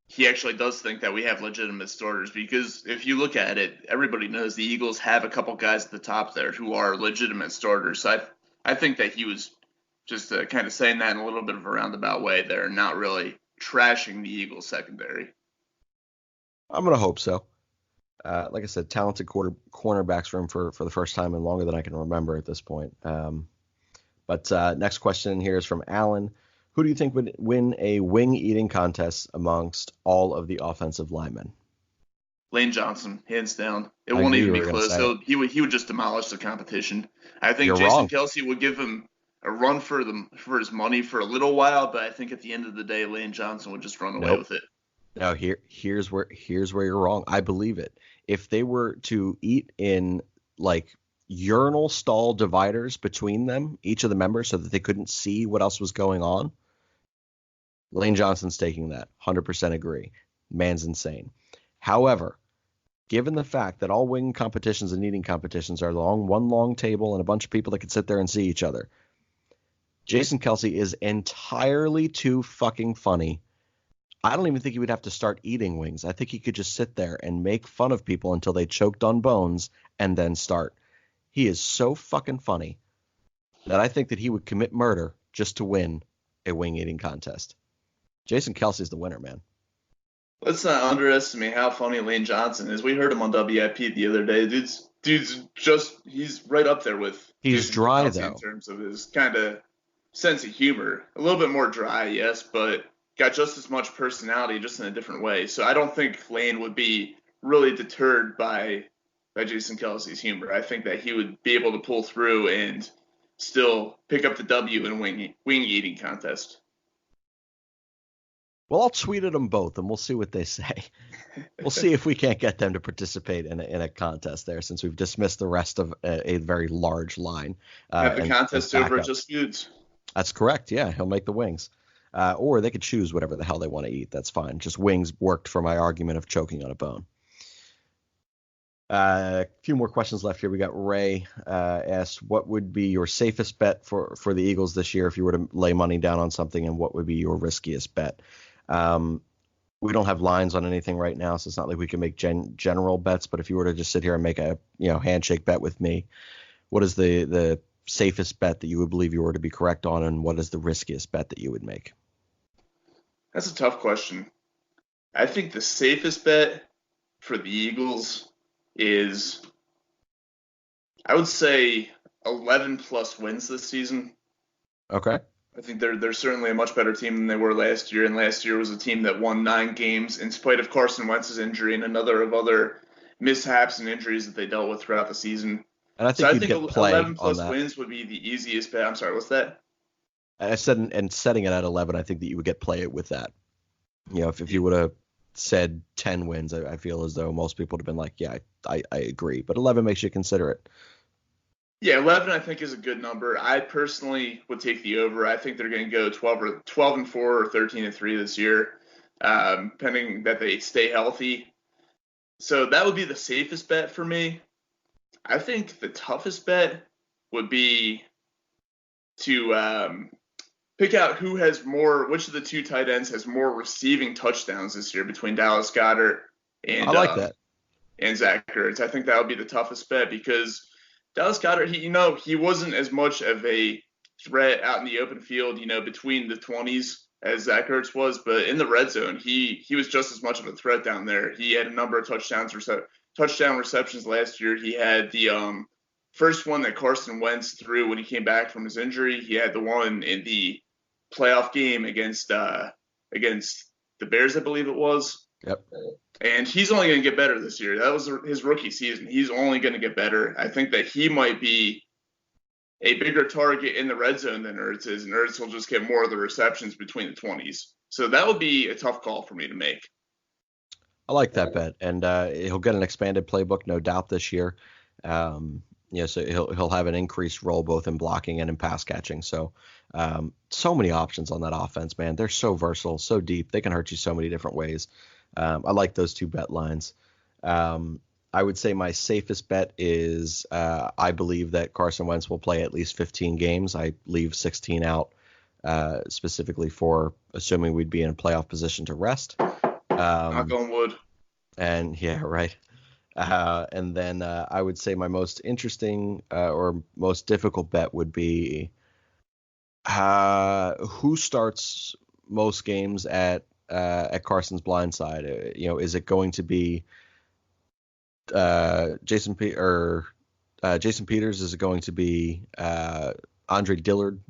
he actually does think that we have legitimate starters, because if you look at it, everybody knows the Eagles have a couple guys at the top there who are legitimate starters. So I think that he was just kind of saying that in a little bit of a roundabout way there, not really trashing the Eagles secondary.
I'm going to hope so. Like I said, talented cornerbacks room for the first time in longer than I can remember at this point. But next question here is from Alan. Who do you think would win a wing eating contest amongst all of the offensive linemen?
Lane Johnson, hands down. It won't even be close. He would just demolish the competition. I think Jason Kelce would give him a run for his money for a little while, but I think at the end of the day, Lane Johnson would just run away with it.
No, here's where you're wrong. I believe it. If they were to eat in like urinal stall dividers between them, each of the members, so that they couldn't see what else was going on, Lane Johnson's taking that. 100% agree. Man's insane. However, given the fact that all wing competitions and eating competitions are one long table and a bunch of people that can sit there and see each other, Jason Kelce is entirely too fucking funny. I don't even think he would have to start eating wings. I think he could just sit there and make fun of people until they choked on bones and then start. He is so fucking funny that I think that he would commit murder just to win a wing eating contest. Jason Kelce is the winner, man.
Let's not underestimate how funny Lane Johnson is. We heard him on WIP the other day. He's right up there with.
He's
Jason
dry
Kelce
though.
In terms of his kind of sense of humor. A little bit more dry, yes, but got just as much personality, just in a different way. So I don't think Lane would be really deterred by Jason Kelce's humor. I think that he would be able to pull through and still pick up the W in wing eating contest.
Well, I'll tweet at them both, and we'll see what they say. We'll see if we can't get them to participate in a contest there, since we've dismissed the rest of a very large line.
Have the contest over at Just Foods.
That's correct. Yeah, he'll make the wings. Or they could choose whatever the hell they want to eat. That's fine. Just wings worked for my argument of choking on a bone. A few more questions left here. We got Ray asked, what would be your safest bet for the Eagles this year if you were to lay money down on something, and what would be your riskiest bet? We don't have lines on anything right now, so it's not like we can make general bets, but if you were to just sit here and make a handshake bet with me, what is the safest bet that you would believe you were to be correct on, and what is the riskiest bet that you would make?
That's a tough question. I think the safest bet for the Eagles is, I would say, 11 plus wins this season.
Okay.
I think they're certainly a much better team than they were last year, and last year was a team that won 9 games in spite of Carson Wentz's injury and another of other mishaps and injuries that they dealt with throughout the season.
And I think
11 plus wins would be the easiest bet. I'm sorry, what's that?
I said, and setting it at 11, I think that you would get play with that. If you would have said 10 wins, I feel as though most people would have been like, yeah, I agree. But 11 makes you consider it.
Yeah, 11 I think is a good number. I personally would take the over. I think they're going to go 12-4 or 13-3 this year, pending that they stay healthy. So that would be the safest bet for me. I think the toughest bet would be to pick out which of the 2 tight ends has more receiving touchdowns this year between Dallas Goedert and
I like that.
And Zach Ertz. I think that would be the toughest bet, because Dallas Goedert, he wasn't as much of a threat out in the open field, between the 20s as Zach Ertz was, but in the red zone, he was just as much of a threat down there. He had a number of touchdown receptions last year. He had the first one that Carson Wentz threw when he came back from his injury. He had the one in the playoff game against the Bears, I believe it was.
Yep.
And he's only going to get better this year. That was his rookie season. He's only going to get better. I think that he might be a bigger target in the red zone than Ertz is, and Ertz will just get more of the receptions between the 20s. So that would be a tough call for me to make.
I like that bet, and he'll get an expanded playbook, no doubt, this year. So he'll have an increased role both in blocking and in pass catching. So so many options on that offense, man. They're so versatile, so deep. They can hurt you so many different ways. I like those two bet lines. I would say my safest bet is I believe that Carson Wentz will play at least 15 games. I leave 16 out specifically for assuming we'd be in a playoff position to rest.
Knock on wood.
And yeah, right. And then I would say my most interesting or most difficult bet would be who starts most games at Carson's blind side. Is it going to be Jason Peters? Is it going to be Andre Dillard?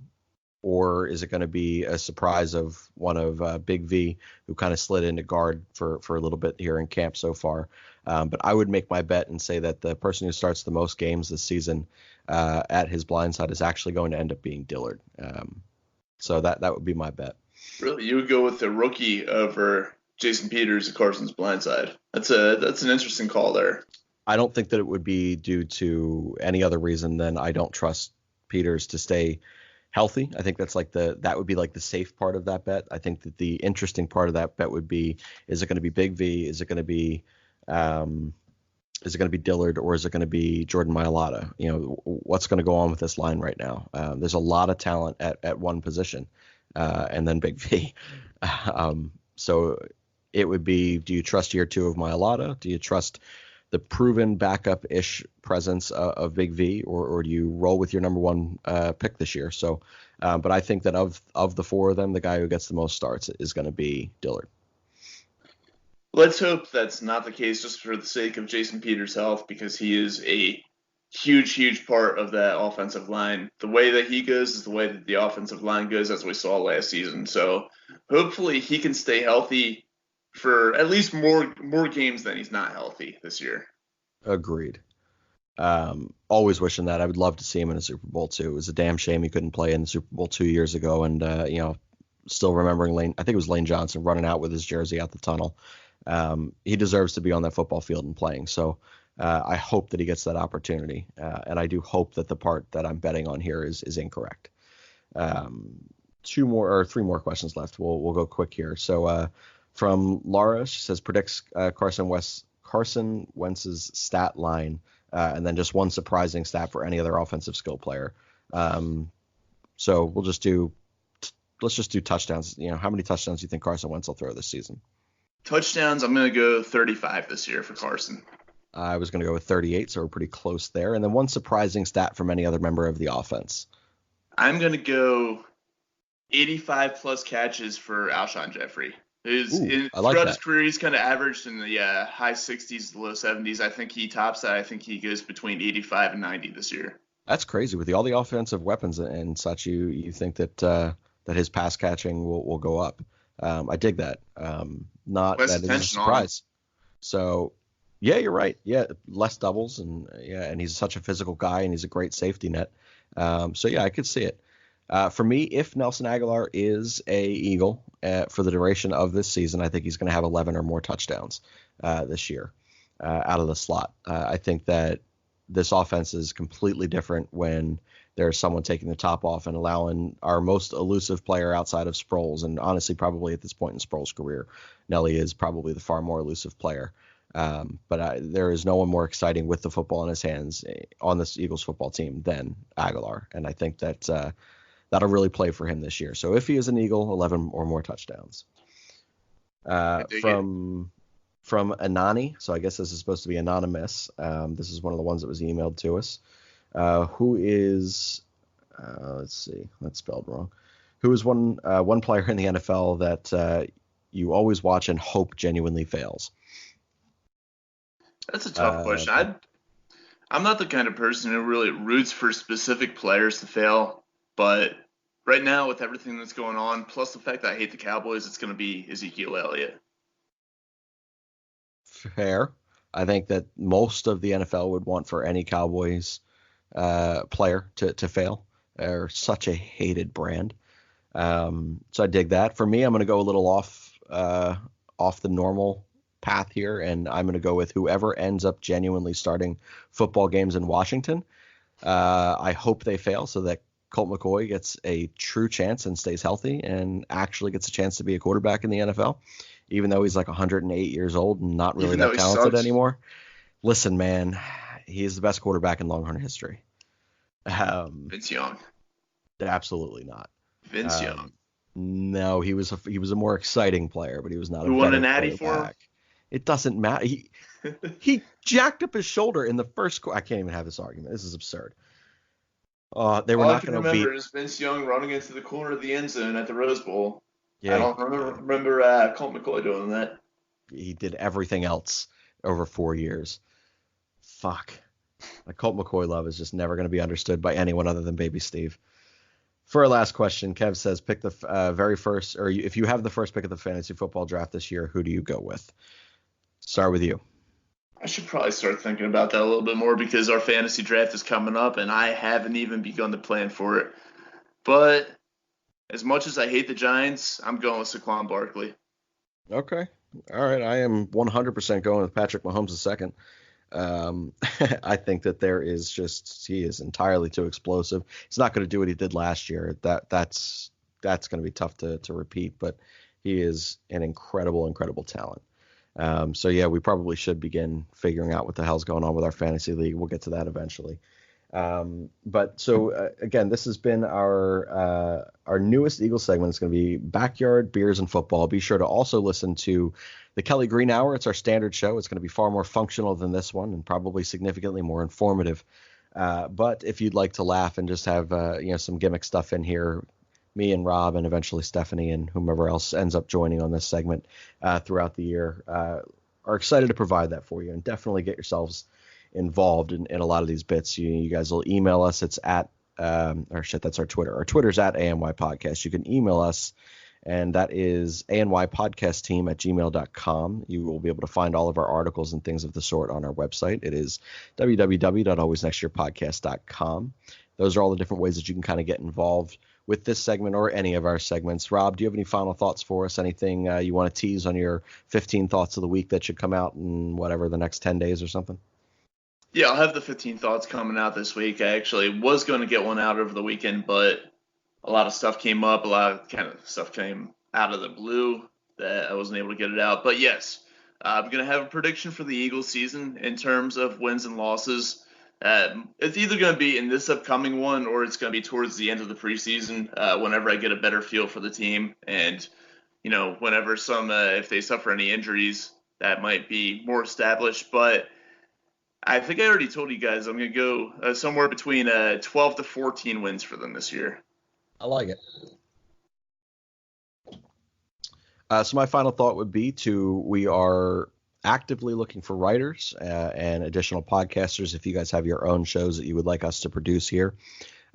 Or is it going to be a surprise of one of Big V, who kind of slid into guard for a little bit here in camp so far? But I would make my bet and say that the person who starts the most games this season at his blind side is actually going to end up being Dillard. So that would be my bet.
Really, you would go with the rookie over Jason Peters at Carson's blind side. That's an interesting call there.
I don't think that it would be due to any other reason than I don't trust Peters to stay healthy. I think that's that would be like the safe part of that bet. I think that the interesting part of that bet would be, is it going to be Big V? Is it going to be Dillard, or is it going to be Jordan Mailata? What's going to go on with this line right now? There's a lot of talent at one position, and then Big V. So it would be, do you trust year two of Mailata? Do you trust the proven backup-ish presence of Big V, or do you roll with your number one pick this year? So, but I think that of the four of them, the guy who gets the most starts is going to be Dillard.
Let's hope that's not the case, just for the sake of Jason Peters' health, because he is a huge part of that offensive line. The way that he goes is the way that the offensive line goes, as we saw last season. So hopefully he can stay healthy for at least more games than he's not healthy this year.
Agreed. Always wishing that. I would love to see him in a Super Bowl too. It was a damn shame he couldn't play in the Super Bowl 2 years ago. And, still remembering I think it was Lane Johnson running out with his jersey out the tunnel. He deserves to be on that football field and playing. So I hope that he gets that opportunity. And I do hope that the part that I'm betting on here is incorrect. 3 more questions left. We'll go quick here. So, from Laura, she says predicts Carson Wentz's stat line, and then just one surprising stat for any other offensive skill player. So let's just do touchdowns. How many touchdowns do you think Carson Wentz will throw this season?
Touchdowns, I'm going to go 35 this year for Carson.
I was going to go with 38, so we're pretty close there. And then one surprising stat from any other member of the offense.
I'm going to go 85 plus catches for Alshon Jeffrey. Throughout his career, he's kind of averaged in the high 60s to low 70s. I think he tops that. I think he goes between 85 and 90 this year.
That's crazy. With all the offensive weapons and such, you think that his pass catching will go up. I dig that. Not less that is a surprise. So, yeah, you're right. Yeah, less doubles, and he's such a physical guy, and he's a great safety net. So yeah, I could see it. For me, if Nelson Aguilar is a Eagle for the duration of this season, I think he's going to have 11 or more touchdowns this year out of the slot. I think that this offense is completely different when there's someone taking the top off and allowing our most elusive player outside of Sproles, and honestly, probably at this point in Sproles' career, Nelly is probably the far more elusive player. But there is no one more exciting with the football in his hands on this Eagles football team than Aguilar, and I think that that'll really play for him this year. So if he is an Eagle, 11 or more touchdowns. From Anani, so I guess this is supposed to be anonymous. This is one of the ones that was emailed to us. Who is, let's see, that's spelled wrong. Who is one player in the NFL that you always watch and hope genuinely fails?
That's a tough question. I'm not the kind of person who really roots for specific players to fail, but right now with everything that's going on, plus the fact that I hate the Cowboys, it's going to be Ezekiel Elliott.
Fair. I think that most of the NFL would want for any Cowboys player to fail. They're such a hated brand. So I dig that. For me, I'm going to go a little off the normal path here, and I'm going to go with whoever ends up genuinely starting football games in Washington. I hope they fail so that Colt McCoy gets a true chance and stays healthy and actually gets a chance to be a quarterback in the NFL, even though he's like 108 years old and not really that talented anymore. Listen, man, he is the best quarterback in Longhorn history.
Vince Young.
Absolutely not.
Vince Young.
No, he was a more exciting player, but he was not
Who
a
won
better
a natty
quarterback.
for him?
It doesn't matter. He jacked up his shoulder in the first. I can't even have this argument. This is absurd. They were
All
not
I can
going to
remember
beat.
is Vince Young running into the corner of the end zone at the Rose Bowl.
Yeah,
I don't remember Colt McCoy doing that.
He did everything else over 4 years. Fuck. The Colt McCoy love is just never going to be understood by anyone other than Baby Steve. For our last question, Kev says, pick the very first, or if you have the first pick of the fantasy football draft this year, who do you go with? Start with you.
I should probably start thinking about that a little bit more because our fantasy draft is coming up and I haven't even begun to plan for it. But as much as I hate the Giants, I'm going with Saquon Barkley.
Okay. All right. I am 100% going with Patrick Mahomes II. I think that he is entirely too explosive. He's not going to do what he did last year. That's going to be tough to repeat, but he is an incredible talent. So yeah, we probably should begin figuring out what the hell's going on with our fantasy league. We'll get to that eventually. But so again, this has been our newest Eagles segment. It's going to be Backyard Beers and Football. Be sure to also listen to the Kelly Green Hour. It's our standard show. It's going to be far more functional than this one and probably significantly more informative. But if you'd like to laugh and just have some gimmick stuff in here, me and Rob and eventually Stephanie and whomever else ends up joining on this segment throughout the year are excited to provide that for you. And definitely get yourselves involved in a lot of these bits. You guys will email us. It's at that's our Twitter. Our Twitter's at ANY Podcast. You can email us, and that is anypodcastteam@gmail.com. You will be able to find all of our articles and things of the sort on our website. It is www.alwaysnextyearpodcast.com. Those are all the different ways that you can kind of get involved with this segment or any of our segments. Rob, do you have any final thoughts for us? Anything you want to tease on your 15 thoughts of the week that should come out in whatever, the next 10 days or something?
Yeah, I'll have the 15 thoughts coming out this week. I actually was going to get one out over the weekend, but a lot of stuff came up. A lot of kind of stuff came out of the blue that I wasn't able to get it out. But yes, I'm going to have a prediction for the Eagles season in terms of wins and losses. It's either going to be in this upcoming one or it's going to be towards the end of the preseason whenever I get a better feel for the team. And, whenever if they suffer any injuries, that might be more established. But I think I already told you guys I'm going to go somewhere between 12 to 14 wins for them this year.
I like it. So my final thought would be we are actively looking for writers and additional podcasters. If you guys have your own shows that you would like us to produce here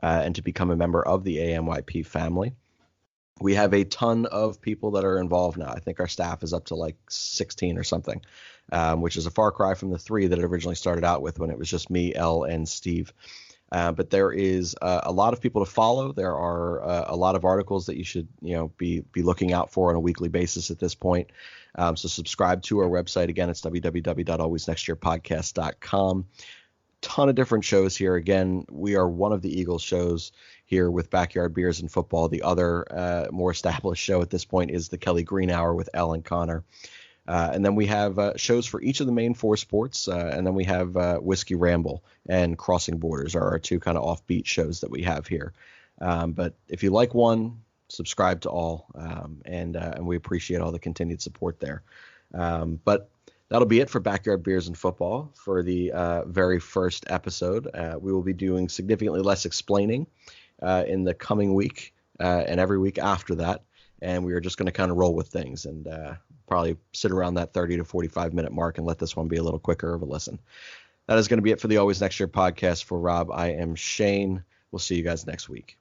and to become a member of the ANYP family. We have a ton of people that are involved now. I think our staff is up to like 16 or something, which is a far cry from the 3 that it originally started out with when it was just me, Elle, and Steve. But there is a lot of people to follow. There are a lot of articles that you should be looking out for on a weekly basis at this point. So subscribe to our website. Again, it's www.alwaysnextyearpodcast.com. Ton of different shows here. Again, we are one of the Eagles shows here with Backyard Beers and Football. The other more established show at this point is the Kelly Green Hour with Elle and Connor. And then we have shows for each of the main 4 sports. And then we have Whiskey Ramble and Crossing Borders are our 2 kind of offbeat shows that we have here. But if you like one, subscribe to all. And we appreciate all the continued support there. But that'll be it for Backyard Beers and Football for the very first episode. We will be doing significantly less explaining in the coming week. and every week after that. And we are just going to kind of roll with things and probably sit around that 30 to 45-minute mark and let this one be a little quicker of a listen. That is going to be it for the Always Next Year podcast. For Rob, I am Shane. We'll see you guys next week.